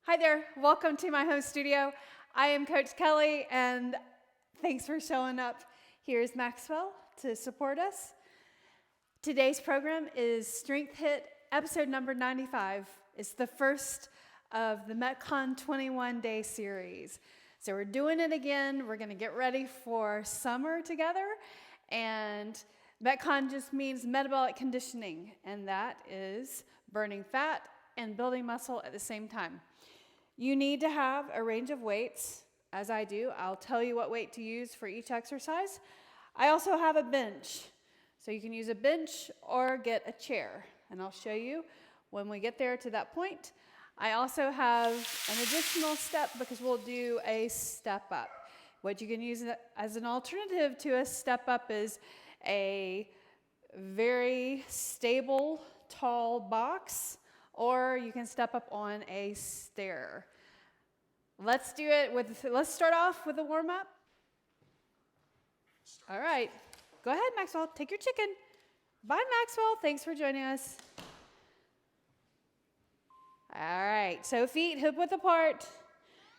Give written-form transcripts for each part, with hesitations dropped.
Hi there, welcome to my home studio. I am Coach Kelly, and thanks for showing up. Here's Maxwell to support us. Today's program is Strength HIIT, episode number 95. It's the first of the Metcon 21-day series. So we're doing it again. We're gonna get ready for summer together, and Metcon just means metabolic conditioning, and that is burning fat and building muscle at the same time. You need to have a range of weights, as I do. I'll tell you what weight to use for each exercise. I also have a bench, so you can use a bench or get a chair, and I'll show you when we get there to that point. I also have an additional step because we'll do a step up. What you can use as an alternative to a step up is a very stable, tall box, or you can step up on a stair. Let's start off with a warm up. All right, go ahead, Maxwell, take your chicken. Bye, Maxwell, thanks for joining us. All right, so feet hip width apart,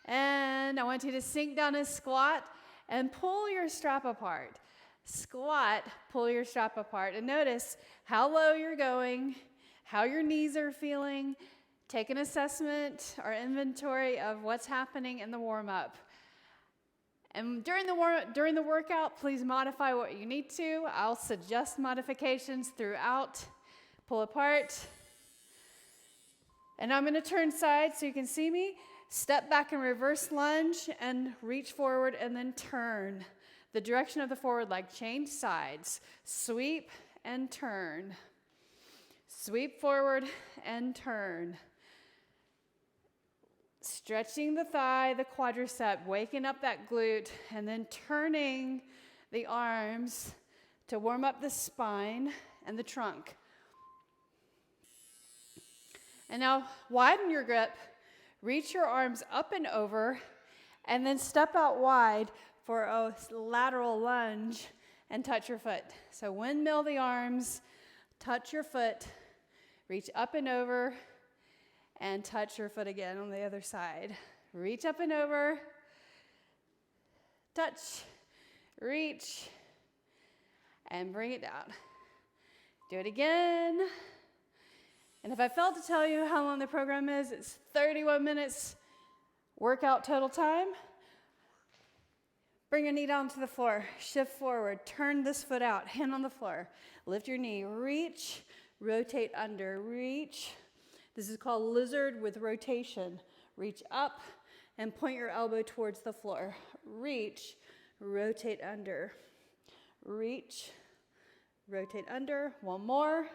and I want you to sink down a squat and pull your strap apart. Squat, pull your strap apart, and notice how low you're going, how your knees are feeling. Take an assessment or inventory of what's happening in the warm-up. And during the workout, please modify what you need to. I'll suggest modifications throughout. Pull apart. And I'm going to turn sides so you can see me. Step back and reverse lunge and reach forward and then turn. The direction of the forward leg. Change sides. Sweep and turn. Sweep forward and turn. Stretching the thigh, the quadricep, waking up that glute, and then turning the arms to warm up the spine and the trunk. And now widen your grip, reach your arms up and over, and then step out wide for a lateral lunge and touch your foot. So windmill the arms, touch your foot, reach up and over, and touch your foot again on the other side. Reach up and over, touch, reach, and bring it down. Do it again. And if I failed to tell you how long the program is, it's 31 minutes workout total time. Bring your knee down to the floor, shift forward, turn this foot out, hand on the floor, lift your knee, reach, rotate under, reach. This is called lizard with rotation. Reach up and point your elbow towards the floor. Reach, rotate under. Reach, rotate under. One more.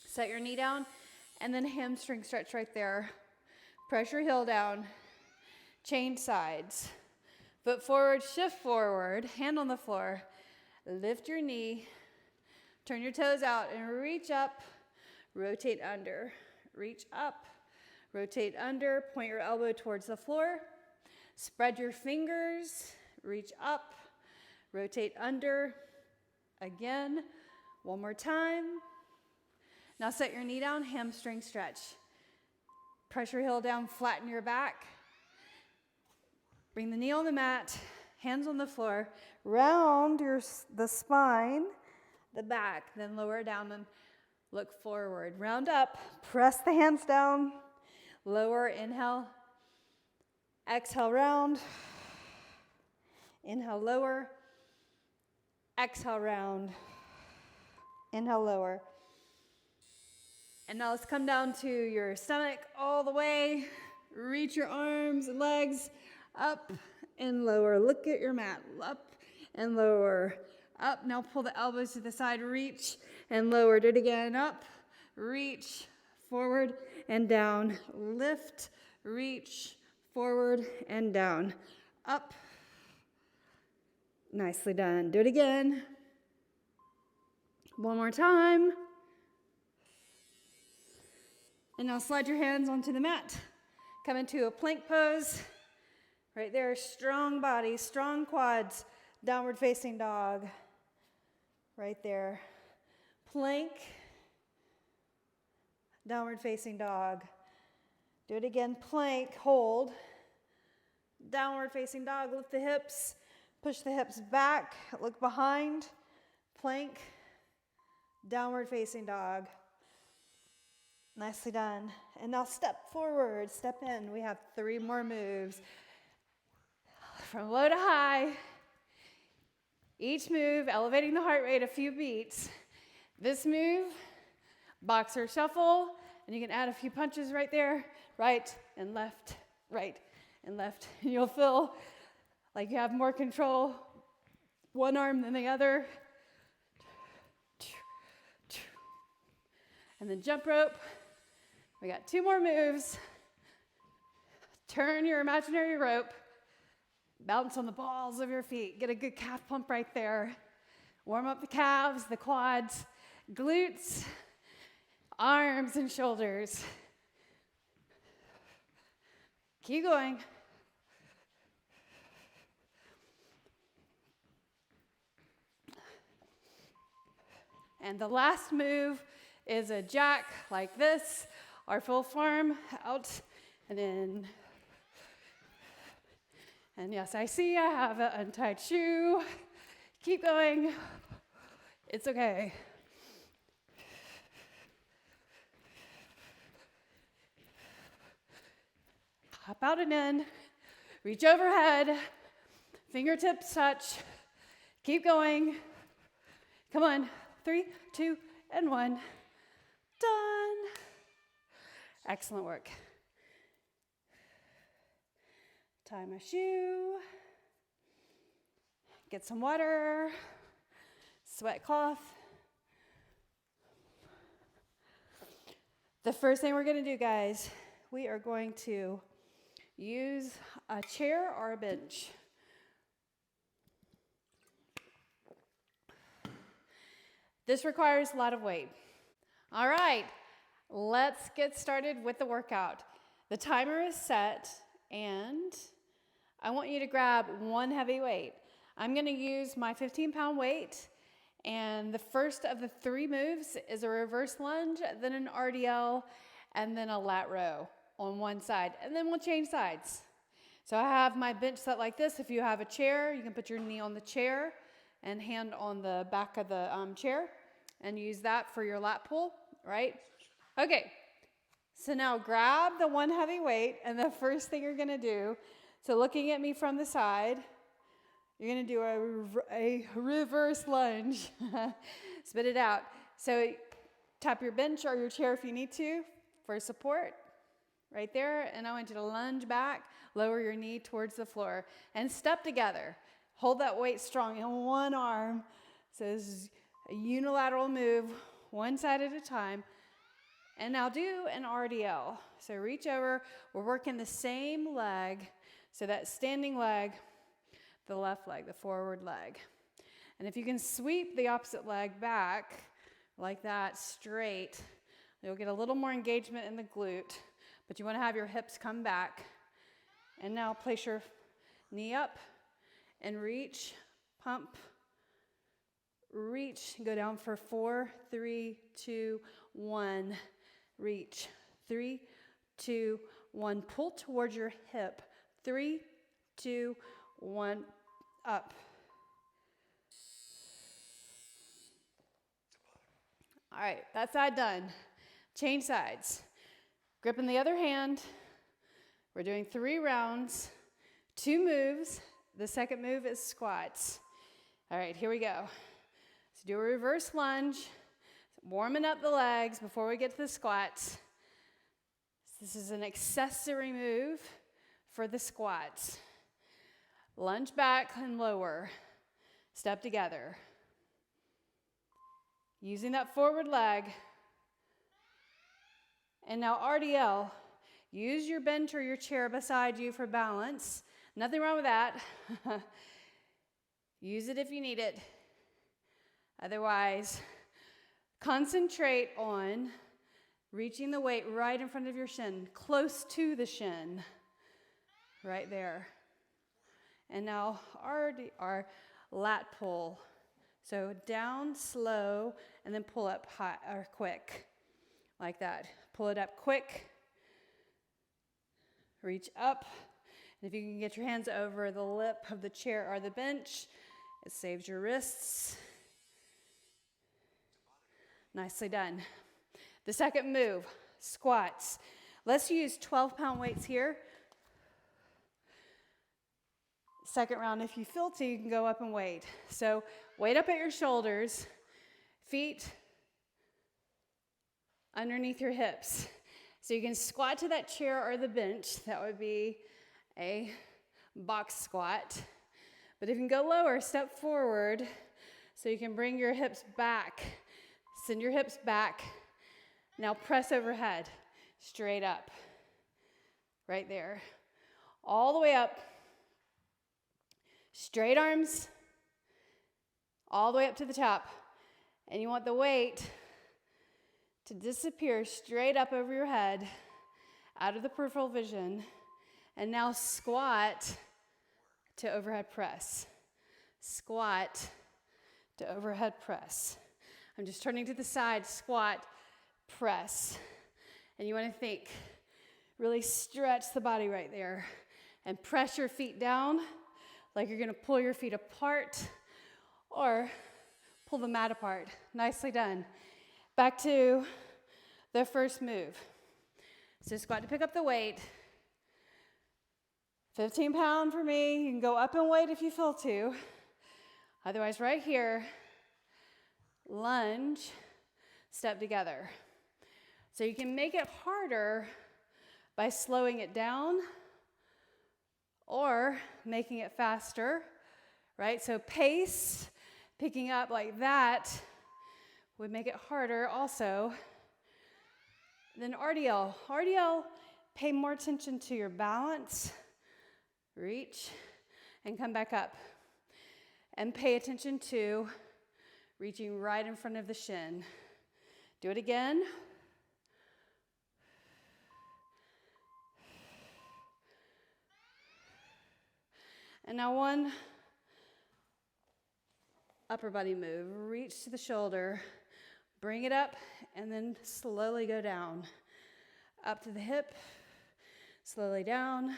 Set your knee down and then hamstring stretch right there. Press your heel down. Change sides. Foot forward, shift forward, hand on the floor. Lift your knee. Turn your toes out and reach up. Rotate under, reach up, rotate under, point your elbow towards the floor, spread your fingers, reach up, rotate under, again, one more time. Now set your knee down, hamstring stretch. Press your heel down, flatten your back. Bring the knee on the mat, hands on the floor, round the spine, the back, then lower down and look forward. Round up, press the hands down, lower, inhale, exhale, round, inhale, lower, exhale, round, inhale, lower. And now let's come down to your stomach all the way. Reach your arms and legs up and lower. Look at your mat, up and lower. Up, now pull the elbows to the side, reach and lower. Do it again, up, reach, forward and down. Lift, reach, forward and down. Up, nicely done. Do it again. One more time. And now slide your hands onto the mat. Come into a plank pose. Right there, strong body, strong quads, downward facing dog. Right there. Plank, downward facing dog. Do Do it again, plank, hold. Downward facing dog, lift the hips, push the hips back, look behind, plank, downward facing dog. Nicely done. And now step forward, step in. We have 3 more moves. From low to high, each move elevating the heart rate a few beats. This move, boxer shuffle, and you can add a few punches right there, right and left, right and left. And you'll feel like you have more control, one arm than the other. And then jump rope. We got 2 more moves. Turn your imaginary rope. Bounce on the balls of your feet. Get a good calf pump right there. Warm up the calves, the quads, glutes, arms and shoulders. Keep going. And the last move is a jack like this, our full form, out and in. And yes, I see I have an untied shoe. Keep going. It's okay. Hop out and in. Reach overhead. Fingertips touch. Keep going. Come on. 3, 2, and 1. Done. Excellent work. Tie my shoe. Get some water. Sweat cloth. The first thing we're going to do, guys, we are going to use a chair or a bench. This requires a lot of weight. All right, let's get started with the workout. The timer is set, and I want you to grab 1 heavy weight. I'm going to use my 15-pound weight, and the first of the 3 moves is a reverse lunge, then an RDL, and then a lat row on one side, and then we'll change sides. So I have my bench set like this. If you have a chair, you can put your knee on the chair and hand on the back of the chair and use that for your lat pull, right? Okay, so now grab the 1 heavy weight, and the first thing you're gonna do, so looking at me from the side, you're gonna do a reverse lunge. Spit it out. So tap your bench or your chair if you need to for support, right there, and I want you to lunge back, lower your knee towards the floor, and step together. Hold that weight strong in one arm. So this is a unilateral move, one side at a time. And now do an RDL. So reach over, we're working the same leg. So that standing leg, the left leg, the forward leg. And if you can sweep the opposite leg back like that, straight, you'll get a little more engagement in the glute, but you want to have your hips come back. And now place your knee up and reach, pump, reach, go down for 4, 3, 2, 1, reach, 3, 2, 1, pull towards your hip, 3, 2, 1, up. All right, that side done. Change sides. Grip in the other hand. We're doing 3 rounds, 2 moves. The second move is squats. All right, here we go. So do a reverse lunge, warming up the legs before we get to the squats. This is an accessory move for the squats. Lunge back and lower. Step together. Using that forward leg. And now RDL. Use your bench or your chair beside you for balance. Nothing wrong with that. Use it if you need it. Otherwise, concentrate on reaching the weight right in front of your shin, close to the shin, right there. And now our lat pull. So down, slow, and then pull up high or quick, like that. Pull it up quick. reach up. And if you can get your hands over the lip of the chair or the bench, it saves your wrists. Nicely done. The second move, squats. Let's use 12-pound weights here. Second round, if you feel to, you can go up and weight. So weight up at your shoulders, feet underneath your hips. So you can squat to that chair or the bench. That would be a box squat. But if you can go lower, step forward so you can bring your hips back. Send your hips back. Now press overhead, straight up. Right there. All the way up. Straight arms, all the way up to the top. And you want the weight to disappear straight up over your head, out of the peripheral vision. And now squat to overhead press. Squat to overhead press. I'm just turning to the side, squat, press. And you want to think, really stretch the body right there. And press your feet down like you're going to pull your feet apart or pull the mat apart. Nicely done. Back to the first move. So squat to pick up the weight. 15-pound for me. You can go up in weight if you feel to. Otherwise, right here, lunge, step together. So you can make it harder by slowing it down or making it faster, right? So pace, picking up like that would make it harder also. Then RDL. RDL, pay more attention to your balance. Reach and come back up. And pay attention to reaching right in front of the shin. Do it again. And now one upper body move. Reach to the shoulder, bring it up, and then slowly go down. Up to the hip, slowly down.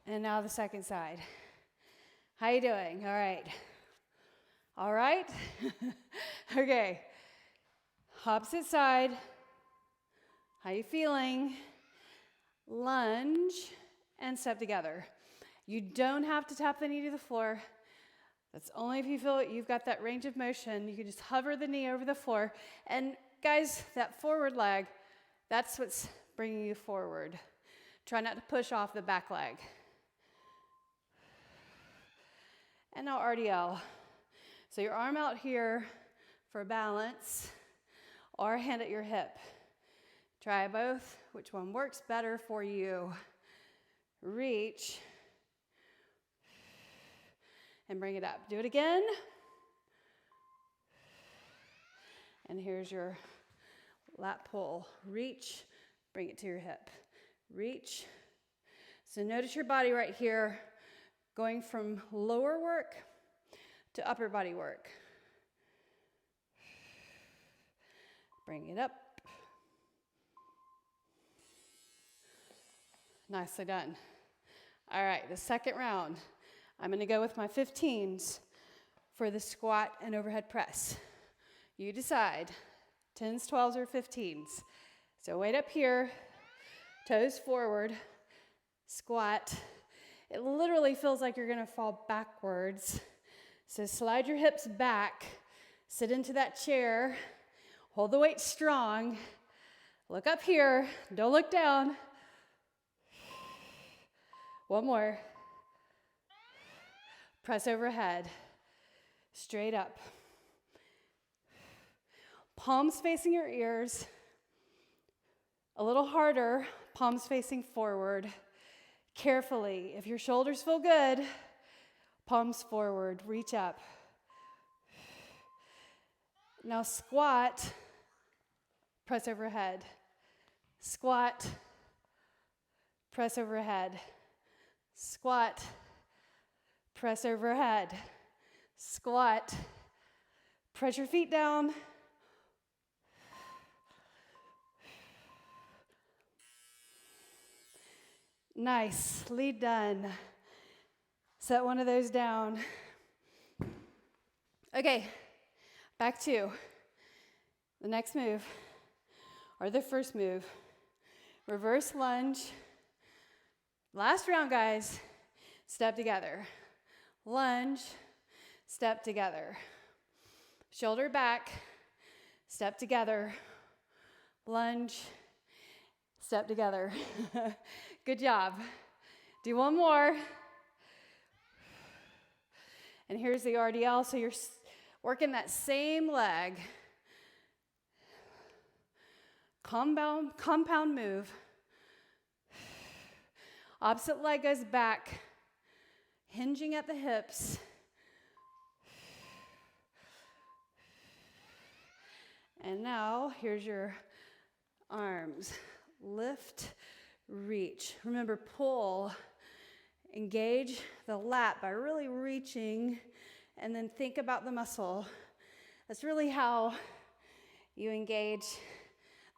And now the second side. How you doing? All right. All right? Okay. Opposite side. How you feeling? Lunge and step together. You don't have to tap the knee to the floor. That's only if you feel you've got that range of motion. You can just hover the knee over the floor. And guys, that forward leg, that's what's bringing you forward. Try not to push off the back leg. And now RDL. So your arm out here for balance or hand at your hip. Try both. Which one works better for you? Reach and bring it up. Do it again. And here's your lat pull. Reach, bring it to your hip. Reach. So notice your body right here going from lower work to upper body work. Bring it up. Nicely done. All right, the second round. I'm going to go with my 15s for the squat and overhead press. You decide, 10s, 12s, or 15s. So weight up here, toes forward, squat. It literally feels like you're going to fall backwards. So slide your hips back, sit into that chair, hold the weight strong, look up here, don't look down. One more. Press overhead, straight up. Palms facing your ears. A little harder, palms facing forward. Carefully, if your shoulders feel good, palms forward, reach up. Now squat, press overhead. Squat, press overhead. Squat, press overhead. Squat, Press your feet down. Nice, lead done. Set one of those down. Okay, back to the next move, or the first move. Reverse lunge. Last round, guys. Step together. Lunge, step together. Shoulder back, step together. Lunge, step together. Good job. Do one more. And here's the RDL, so you're working that same leg. Compound move. Opposite leg goes back, hinging at the hips. And now, here's your arms. Lift, reach. Remember, pull. Engage the lat by really reaching, and then think about the muscle. That's really how you engage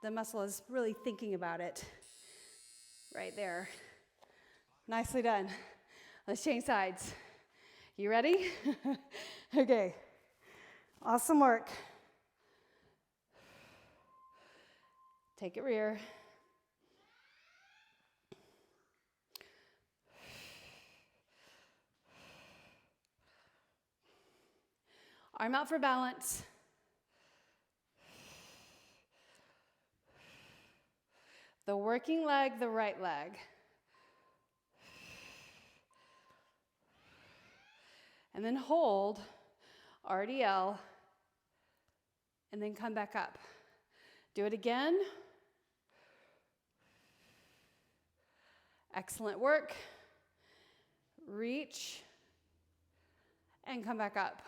the muscle, is really thinking about it. Right there. Nicely done. Let's change sides. You ready? Okay. Awesome work. Take it rear. Arm out for balance. The working leg, the right leg. And then hold, RDL, and then come back up. Do it again. Excellent work. Reach, and come back up.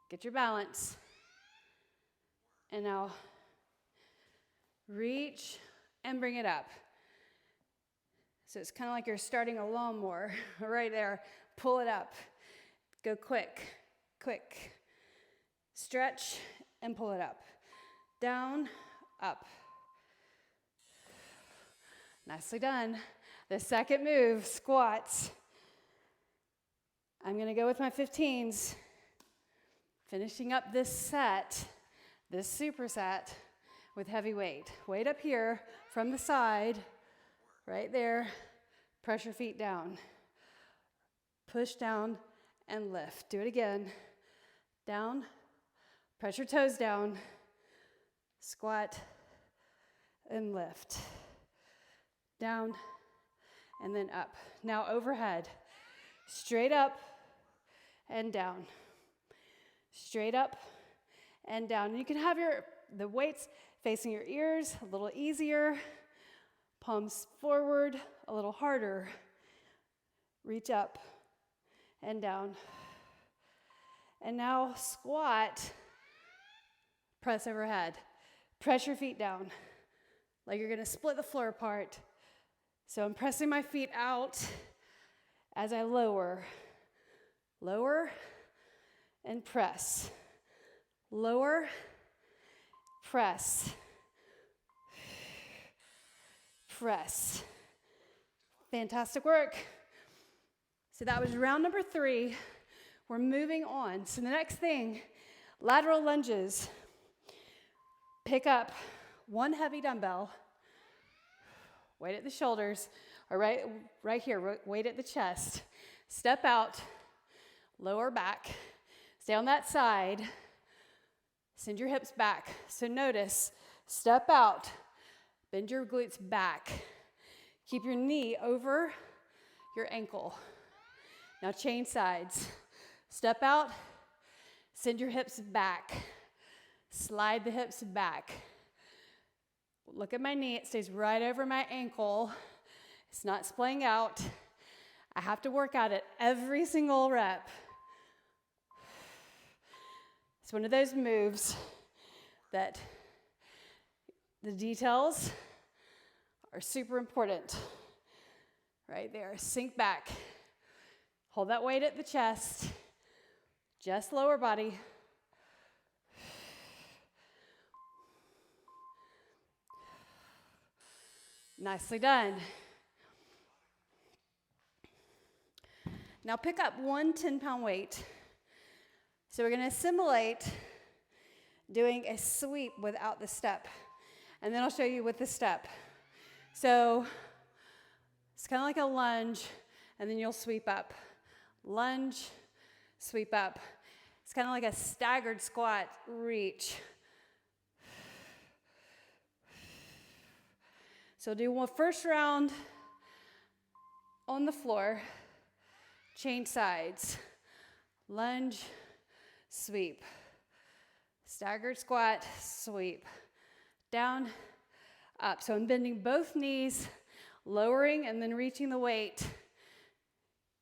Get your balance. And now reach and bring it up. So it's kind of like you're starting a lawnmower right there. Pull it up. Go quick, quick. Stretch and pull it up. Down, up. Nicely done. The second move, squats. I'm going to go with my 15s. Finishing up this set, this superset, with heavy weight. Weight up here from the side, right there. Press your feet down. Push down and lift. Do it again. Down. Press your toes down. Squat and lift. Down and then up. Now overhead. Straight up and down. Straight up and down. You can have the weights facing your ears, a little easier. Palms forward, a little harder. Reach up and down. And now squat, press overhead. Press your feet down, like you're gonna split the floor apart. So I'm pressing my feet out as I lower. Lower and press. Lower, press. Press. Fantastic work. So that was round number 3. We're moving on. So the next thing, lateral lunges. Pick up one heavy dumbbell, weight at the shoulders, or right here, weight at the chest. Step out, lower back, stay on that side, send your hips back. So notice, step out, bend your glutes back. Keep your knee over your ankle. Now change sides. Step out, send your hips back. Slide the hips back. Look at my knee, it stays right over my ankle. It's not splaying out. I have to work at it every single rep. It's one of those moves that the details are super important. Right there, sink back. Hold that weight at the chest, just lower body. Nicely done. Now pick up one 10-pound weight. So we're going to assimilate doing a sweep without the step. And then I'll show you with the step. So it's kind of like a lunge, and then you'll sweep up. Lunge, sweep up. It's kind of like a staggered squat, reach. So do one first round on the floor, change sides, lunge, sweep, staggered squat, sweep, down, up. So I'm bending both knees, lowering and then reaching the weight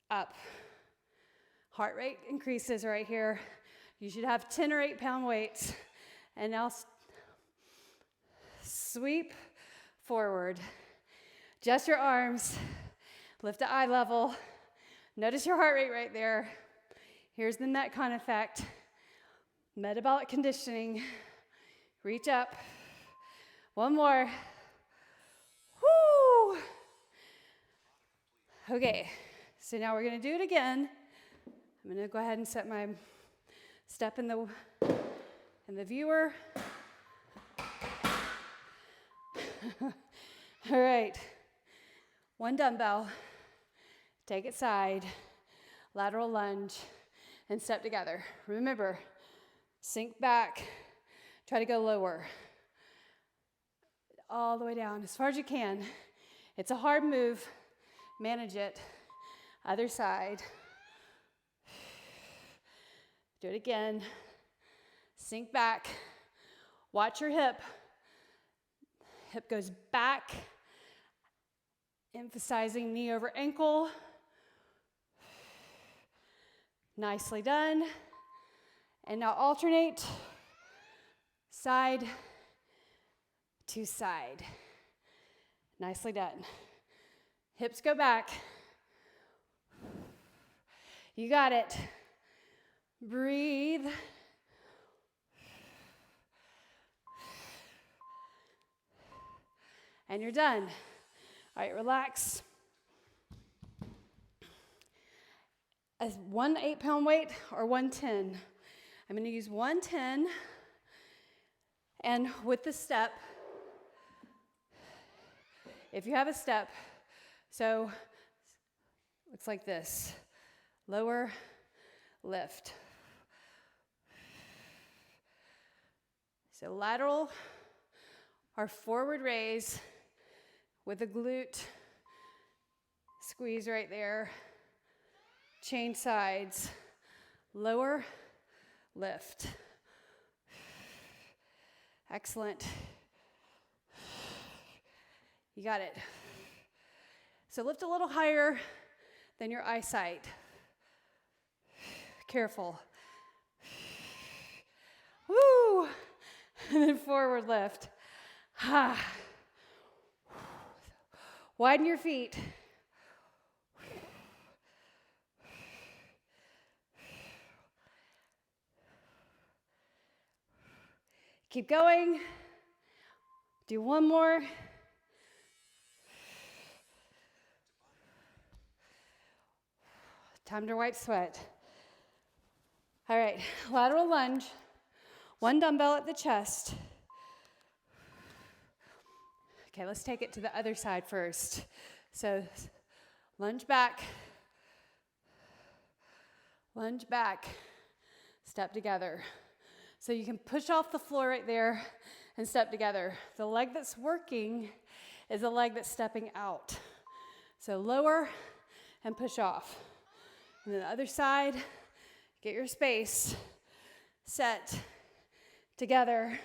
up. Heart rate increases right here. You should have 10 or 8-pound weights. And now sweep forward. Adjust your arms, lift to eye level. Notice your heart rate right there. Here's the Metcon effect. Metabolic conditioning. Reach up. One more. Woo! Okay, so now we're going to do it again. I'm going to go ahead and set my step in the viewer. All right. One dumbbell. Take it side. Lateral lunge. And step together. Remember, sink back. Try to go lower. All the way down as far as you can. It's a hard move. Manage it. Other side. Do it again. Sink back. Watch your hip. Hip goes back. Emphasizing knee over ankle. Nicely done. And now alternate side to side. Nicely done. Hips go back. You got it. Breathe. And you're done. All right, relax. As one 8-pound weight or 110. I'm going to use 110. And with the step, if you have a step, so looks like this. Lower, lift. So lateral or forward raise with a glute squeeze right there. Change sides. Lower, lift. Excellent. You got it. So lift a little higher than your eyesight. Careful. Woo! And then forward lift. Widen your feet. Keep going. Do one more. Time to wipe sweat. All right, lateral lunge. One dumbbell at the chest. Okay, let's take it to the other side first. So lunge back, step together. So you can push off the floor right there and step together. The leg that's working is the leg that's stepping out. So lower and push off. And then the other side, get your space, set, together.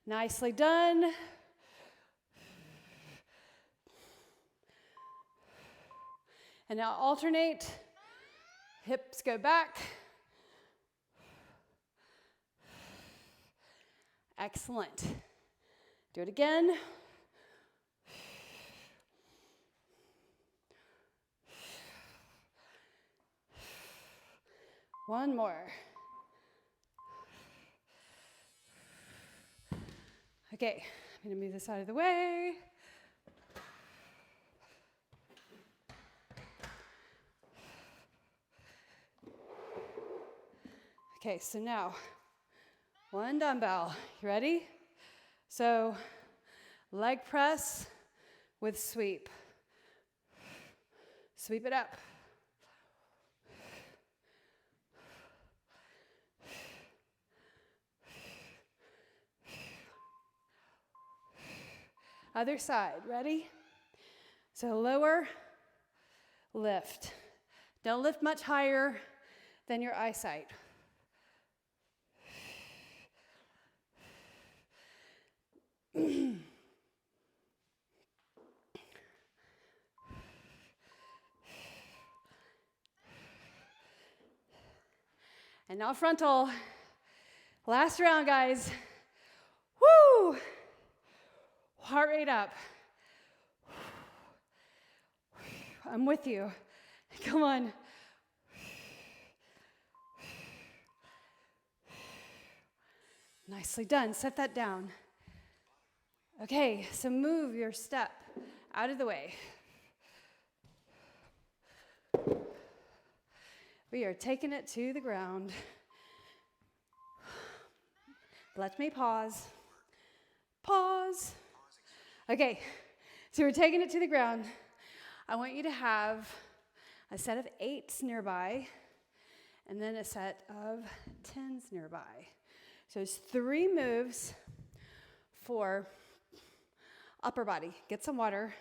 Nicely done. And now alternate. Hips go back. Excellent. Do it again. One more. Okay, I'm gonna move this out of the way. Okay, so now, one dumbbell. You ready? So, leg press with sweep. Sweep it up. Other side, ready? So lower, lift. Don't lift much higher than your eyesight. And now frontal. Last round, guys. Woo! Heart rate up. I'm with you. Come on. Nicely done. Set that down. Okay, so move your step out of the way. We are taking it to the ground. Let me pause. Pause. Okay, so we're taking it to the ground. I want you to have a set of 8s nearby and then a set of 10s nearby. So it's 3 moves for upper body. Get some water.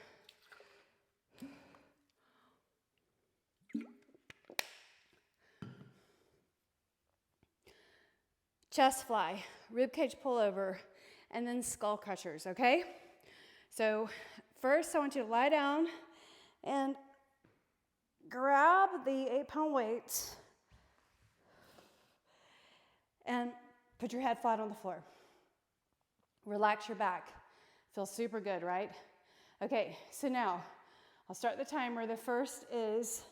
Chest fly, rib cage pullover, and then skull crushers, okay? So first I want you to lie down and grab the 8-pound weight and put your head flat on the floor. Relax your back. Feels super good, right? Okay, so now I'll start the timer. The first is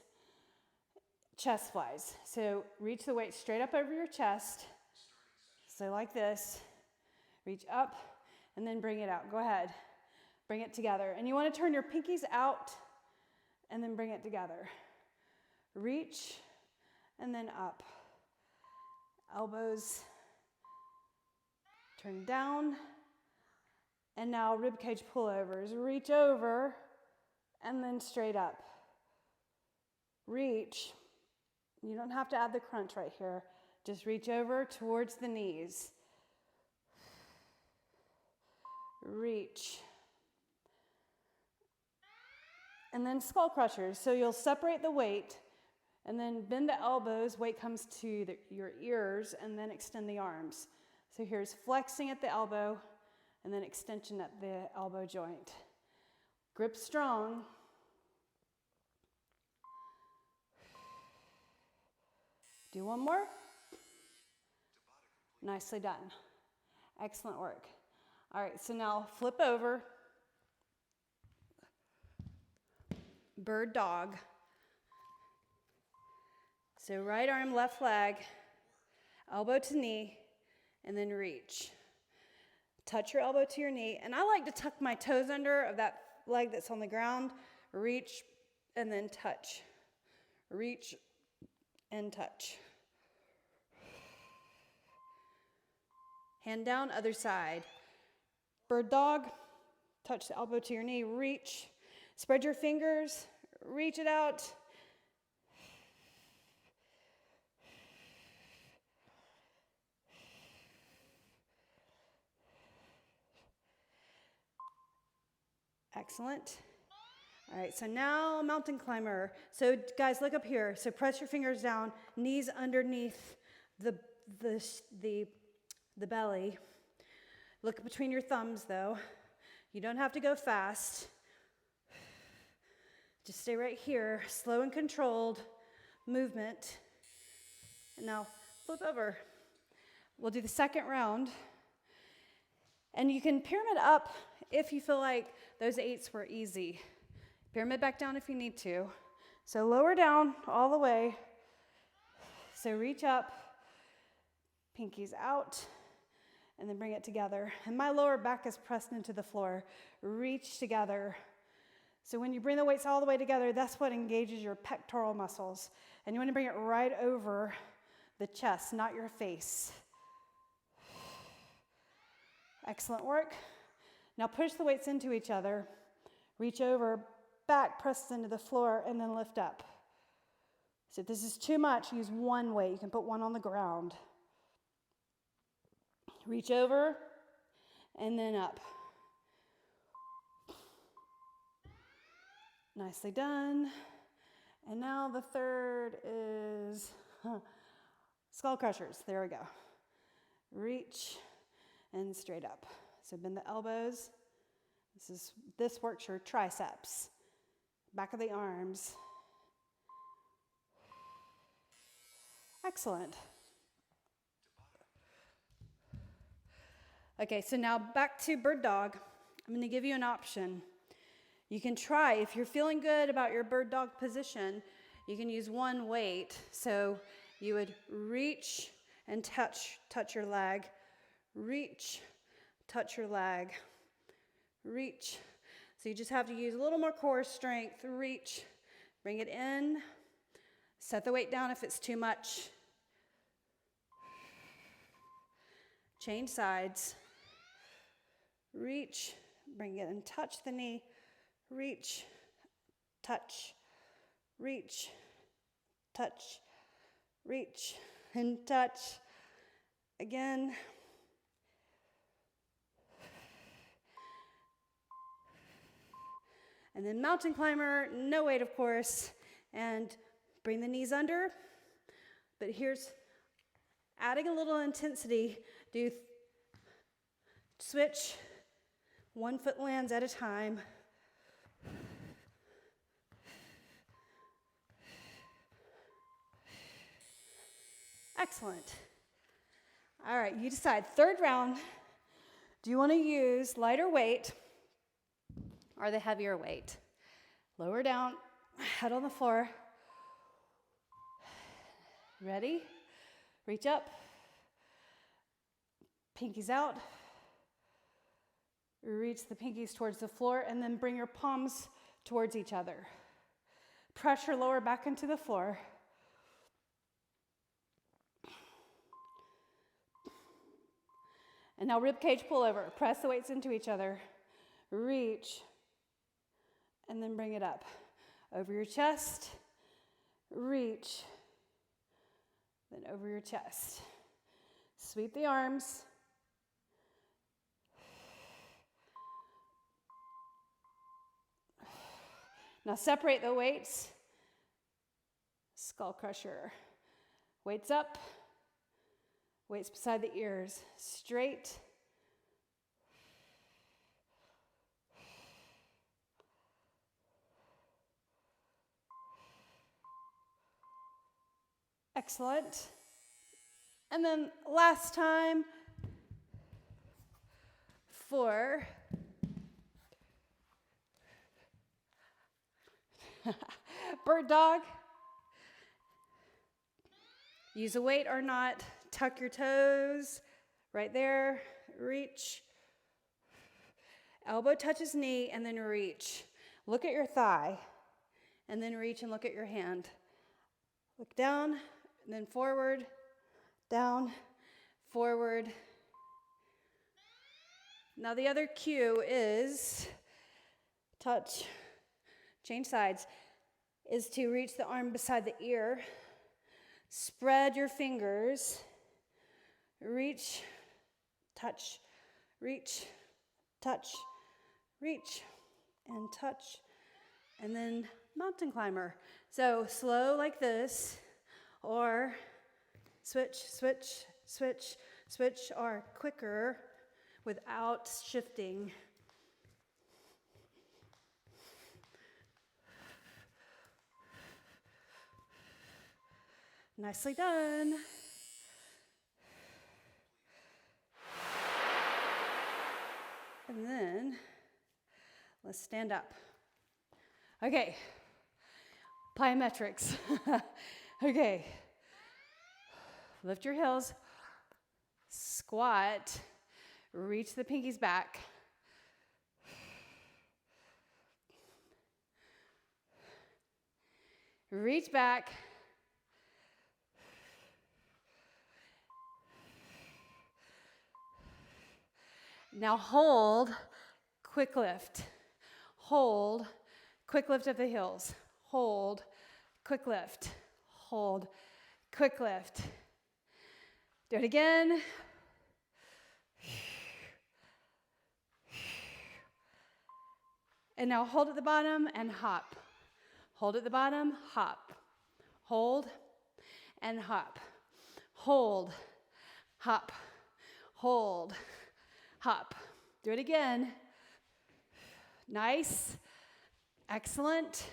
chest flies. So reach the weight straight up over your chest. So like this. Reach up and then bring it out. Go ahead. Bring it together. And you want to turn your pinkies out and then bring it together. Reach and then up. Elbows turn down. And now rib cage pullovers. Reach over and then straight up. Reach. You don't have to add the crunch right here. Just reach over towards the knees. Reach. And then skull crushers. So you'll separate the weight and then bend the elbows. Weight comes to your ears and then extend the arms. So here's flexing at the elbow and then extension at the elbow joint. Grip strong. Do one more. Nicely done. Excellent work. All right, so now flip over. Bird dog. So right arm, left leg, elbow to knee, and then reach. Touch your elbow to your knee, and I like to tuck my toes under of that leg that's on the ground. Reach, and then touch. Reach, and touch. Hand down, other side. Bird dog, touch the elbow to your knee, reach. Spread your fingers, reach it out. Excellent. All right, so now mountain climber. So guys, look up here. So press your fingers down, knees underneath the belly. Look between your thumbs though. You don't have to go fast. Just stay right here, slow and controlled movement. And now flip over. We'll do the second round. And you can pyramid up if you feel like those 8s were easy. Pyramid back down if you need to. So lower down all the way. So reach up, pinkies out, and then bring it together. And my lower back is pressed into the floor. Reach together. So when you bring the weights all the way together, that's what engages your pectoral muscles. And you want to bring it right over the chest, not your face. Excellent work. Now push the weights into each other. Reach over, back pressed into the floor, and then lift up. So if this is too much, use one weight. You can put one on the ground. Reach over, and then up. Nicely done. And now the third is skull crushers. There we go. Reach and straight up. So bend the elbows. This works your triceps, back of the arms. Excellent. Okay, so now back to bird dog. I'm going to give you an option. You can try, if you're feeling good about your bird dog position, you can use one weight. So you would reach and touch your leg. Reach, touch your leg. Reach. So you just have to use a little more core strength. Reach, bring it in. Set the weight down if it's too much. Change sides. Reach, bring it and touch the knee. Reach, touch, reach, touch, reach, and touch. Again. And then mountain climber, no weight, of course, and bring the knees under. But here's adding a little intensity. Do switch, 1 foot lands at a time. Excellent. All right, you decide. Third round, do you want to use lighter weight or the heavier weight? Lower down, head on the floor. Ready? Reach up. Pinkies out. Reach the pinkies towards the floor and then bring your palms towards each other. Press your lower back into the floor. And now rib cage pull over. Press the weights into each other. Reach. And then bring it up. Over your chest. Reach. Then over your chest. Sweep the arms. Now separate the weights. Skull crusher. Weights up. Weights beside the ears. Straight. Excellent. And then last time for bird dog. Use a weight or not. Tuck your toes right there. Reach. Elbow touches knee and then reach. Look at your thigh and then reach and look at your hand. Look down and then forward, down, forward. Now the other cue is touch, change sides, is to reach the arm beside the ear. Spread your fingers. Reach, touch, reach, touch, reach, and touch. And then mountain climber. So slow like this, or switch, switch, switch, switch, or quicker without shifting. Nicely done. And then let's stand up. Okay, plyometrics. Okay, lift your heels, squat, Reach the pinkies back. Reach back. Now hold, quick lift. Hold, quick lift of the heels. Hold, quick lift. Hold, quick lift. Do it again. And now hold at the bottom and hop. Hold at the bottom, hop. Hold and hop. Hold, hop, hold, hop. Do it again. Nice. Excellent.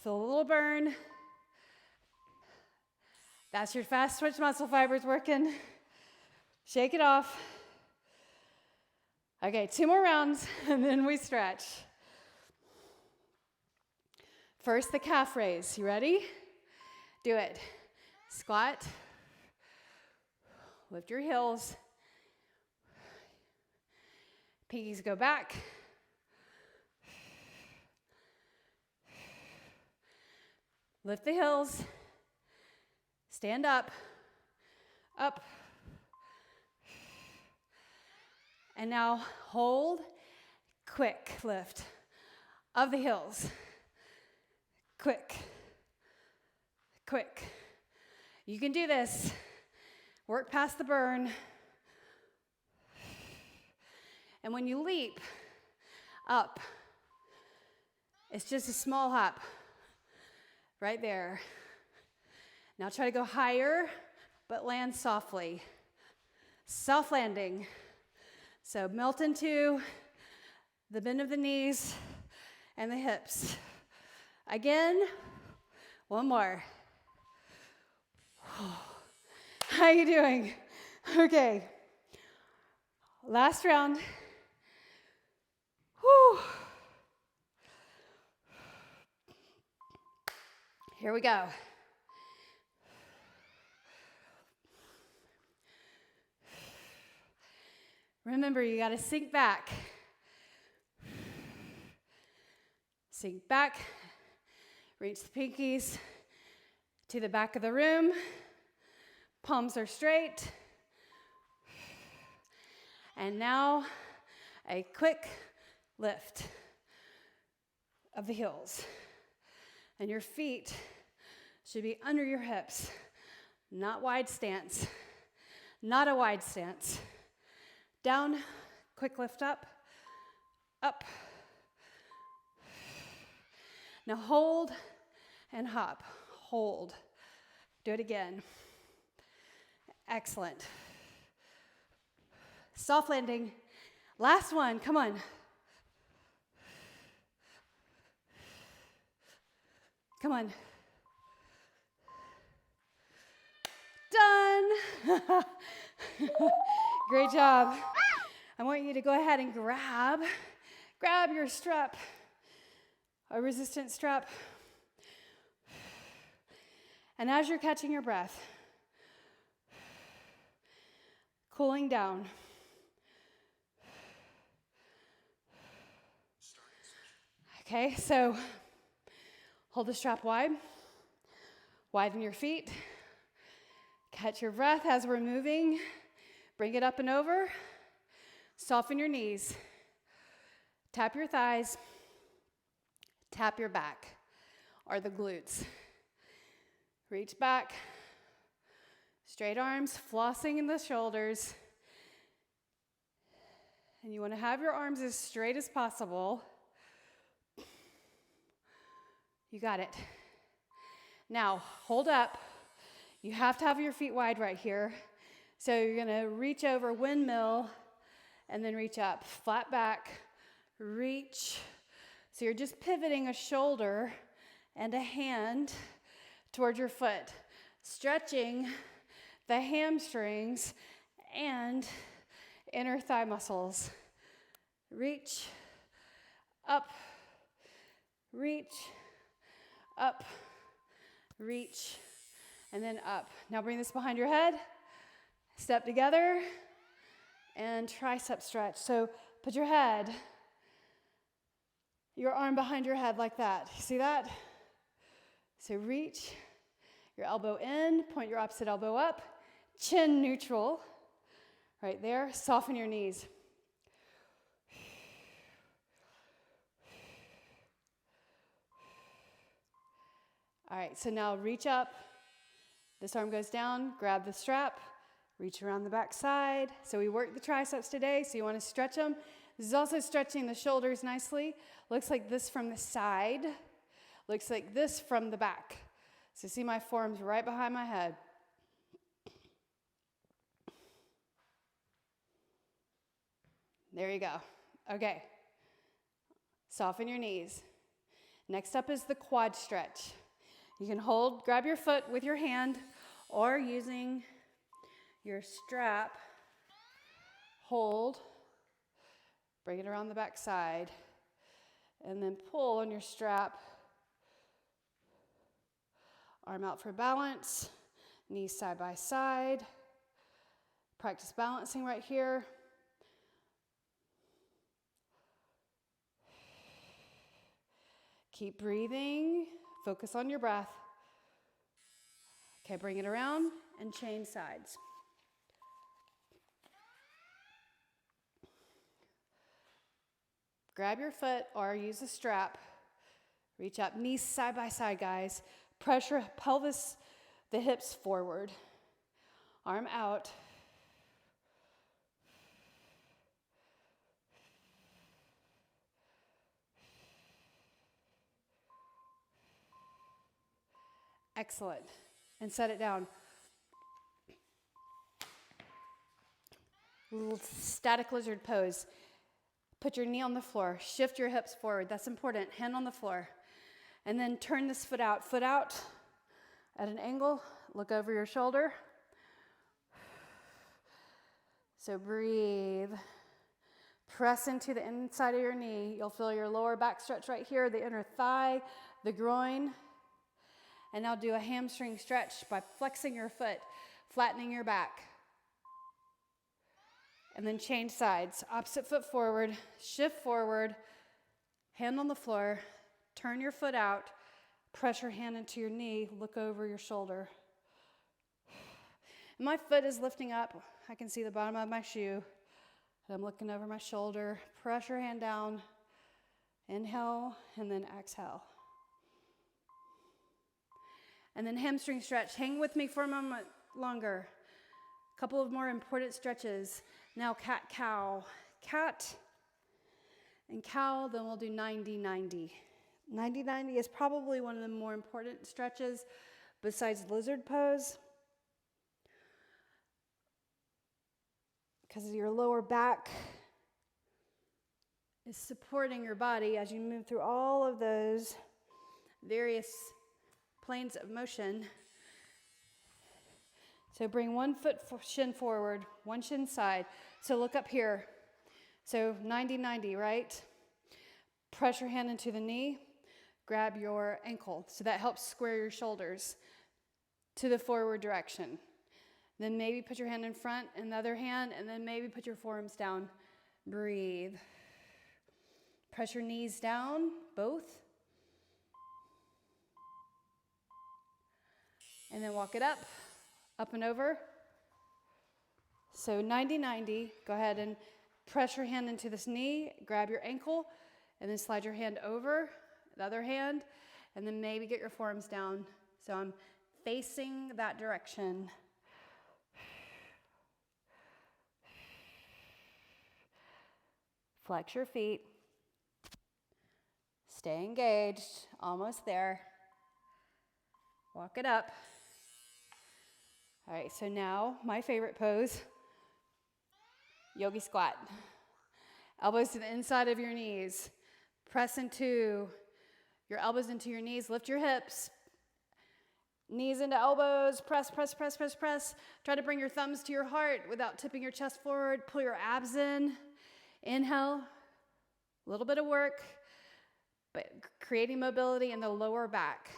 Feel a little burn. That's your fast twitch muscle fibers working. Shake it off. Okay, 2 more rounds, and then we stretch. First, the calf raise. You ready? Do it. Squat. Lift your heels. Pinkies go back. Lift the heels. Stand up. Up. And now hold, quick lift of the heels. Quick, quick. You can do this. Work past the burn. And when you leap up, it's just a small hop right there. Now try to go higher, but land softly. Soft landing. So melt into the bend of the knees and the hips. Again, one more. How you doing? Okay. Last round. Whew. Here we go. Remember, you got to sink back. Sink back. Reach the pinkies to the back of the room. Palms are straight. And now a quick lift of the heels. And your feet should be under your hips. Not wide stance. Not a wide stance. Down, quick lift up, up. Now hold and hop, hold. Do it again. Excellent. Soft landing. Last one, come on. Come on. Done. Great job. I want you to go ahead and grab your strap, a resistance strap. And as you're catching your breath, cooling down. Okay, so hold the strap wide, widen your feet, catch your breath as we're moving, bring it up and over, soften your knees, tap your thighs, tap your back or the glutes. Reach back, straight arms, flossing in the shoulders. And you want to have your arms as straight as possible. You got it. Now, hold up. You have to have your feet wide right here. So you're going to reach over, windmill, and then reach up. Flat back, reach. So you're just pivoting a shoulder and a hand toward your foot, stretching the hamstrings and inner thigh muscles. Reach, up, reach, up, reach, and then up. Now bring this behind your head. Step together and tricep stretch. So put your arm behind your head like that. You see that? So reach your elbow in, point your opposite elbow up, chin neutral, right there. Soften your knees. All right, so now reach up. This arm goes down, grab the strap, reach around the back side. So we worked the triceps today, so you want to stretch them. This is also stretching the shoulders nicely. Looks like this from the side. Looks like this from the back. So see my forearms right behind my head. There you go. Okay. Soften your knees. Next up is the quad stretch. You can grab your foot with your hand or using your strap. Hold. Bring it around the back side. And then pull on your strap. Arm out for balance. Knees side by side. Practice balancing right here. Keep breathing. Focus on your breath. Okay, bring it around and change sides. Grab your foot or use a strap. Reach up, knees side by side, guys. Pressure pelvis, the hips forward. Arm out. Excellent. And set it down. Little static lizard pose. Put your knee on the floor. Shift your hips forward. That's important. Hand on the floor. And then turn this foot out. Foot out at an angle. Look over your shoulder. So breathe. Press into the inside of your knee. You'll feel your lower back stretch right here, the inner thigh, the groin. And now do a hamstring stretch by flexing your foot, flattening your back. And then change sides. Opposite foot forward, shift forward, hand on the floor, turn your foot out, press your hand into your knee, look over your shoulder. And my foot is lifting up. I can see the bottom of my shoe. And I'm looking over my shoulder. Press your hand down. Inhale, and then exhale. And then hamstring stretch. Hang with me for a moment longer. A couple of more important stretches. Now cat, cow. Cat and cow, then we'll do 90-90. 90-90 is probably one of the more important stretches besides lizard pose. Because your lower back is supporting your body as you move through all of those various planes of motion. So bring one foot shin forward, one shin side. So look up here. So 90-90, right? Press your hand into the knee. Grab your ankle. So that helps square your shoulders to the forward direction. Then maybe put your hand in front and the other hand, and then maybe put your forearms down. Breathe. Press your knees down, both. And then walk it up and over. So 90-90, go ahead and press your hand into this knee, grab your ankle, and then slide your hand over, the other hand, and then maybe get your forearms down. So I'm facing that direction. Flex your feet. Stay engaged, almost there. Walk it up. All right, so now my favorite pose, Yogi Squat. Elbows to the inside of your knees. Press into your elbows into your knees. Lift your hips. Knees into elbows. Press, press, press, press, press. Try to bring your thumbs to your heart without tipping your chest forward. Pull your abs in. Inhale. A little bit of work, but creating mobility in the lower back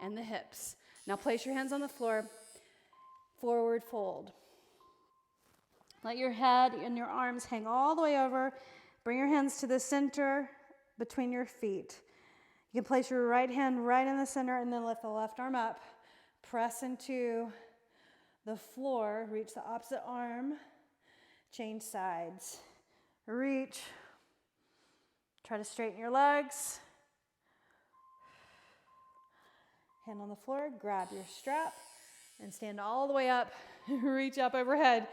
and the hips. Now place your hands on the floor. Forward fold. Let your head and your arms hang all the way over. Bring your hands to the center between your feet. You can place your right hand right in the center and then lift the left arm up. Press into the floor. Reach the opposite arm. Change sides. Reach. Try to straighten your legs. Hand on the floor. Grab your strap and stand all the way up. Reach up overhead.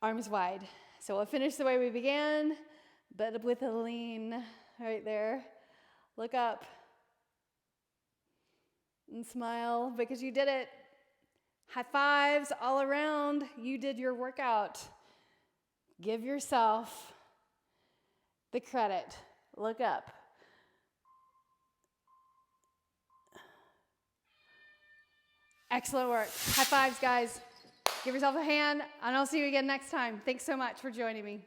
Arms wide. So we'll finish the way we began, but with a lean right there. Look up and smile because you did it. High fives all around. You did your workout. Give yourself the credit. Look up. Excellent work. High fives, guys. Give yourself a hand, and I'll see you again next time. Thanks so much for joining me.